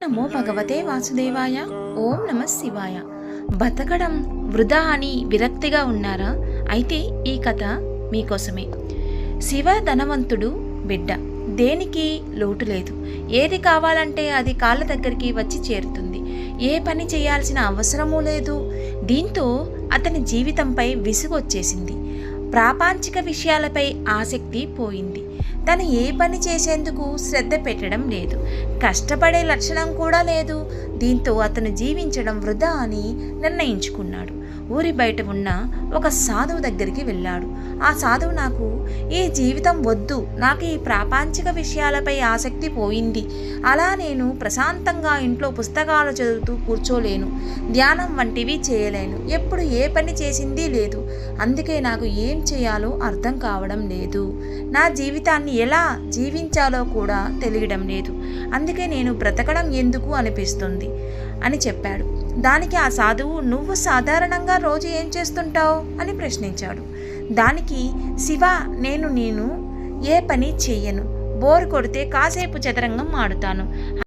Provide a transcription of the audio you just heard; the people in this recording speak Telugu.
నమో భగవతే వాసుదేవాయ. ఓం నమ శివాయ. బతకడం వృధా అని విరక్తిగా ఉన్నారా? అయితే ఈ కథ మీకోసమే. శివ ధనవంతుడు బిడ్డ, దేనికి లోటు లేదు. ఏది కావాలంటే అది కాళ్ళ దగ్గరికి వచ్చి చేరుతుంది. ఏ పని చేయాల్సిన అవసరమూ లేదు. దీంతో అతని జీవితంపై విసుగొచ్చేసింది. ప్రాపంచిక విషయాలపై ఆసక్తి పోయింది. తను ఏ పని చేసేందుకు శ్రద్ధ పెట్టడం లేదు. కష్టపడే లక్షణం కూడా లేదు. దీంతో అతను జీవించడం వృధా అని నిర్ణయించుకున్నాడు. ఊరి బయట ఉన్న ఒక సాధువు దగ్గరికి వెళ్ళాడు. ఆ సాధువు, నాకు ఈ జీవితం వద్దు, నాకు ఈ ప్రాపంచిక విషయాలపై ఆసక్తి పోయింది. అలా నేను ప్రశాంతంగా ఇంట్లో పుస్తకాలు చదువుతూ కూర్చోలేను, ధ్యానం వంటివి చేయలేను, ఎప్పుడు ఏ పని చేసింది లేదు. అందుకే నాకు ఏం చేయాలో అర్థం కావడం లేదు. నా జీవితాన్ని ఎలా జీవించాలో కూడా తెలియడం లేదు. అందుకే నేను బ్రతకడం ఎందుకు అనిపిస్తుంది అని చెప్పాడు. దానికి ఆ సాధువు, నువ్వు సాధారణంగా రోజు ఏం చేస్తుంటావు అని ప్రశ్నించాడు. దానికి శివ, నేను ఏ పని చెయ్యను. బోర్ కొడితే కాసేపు చదరంగం ఆడుతాను.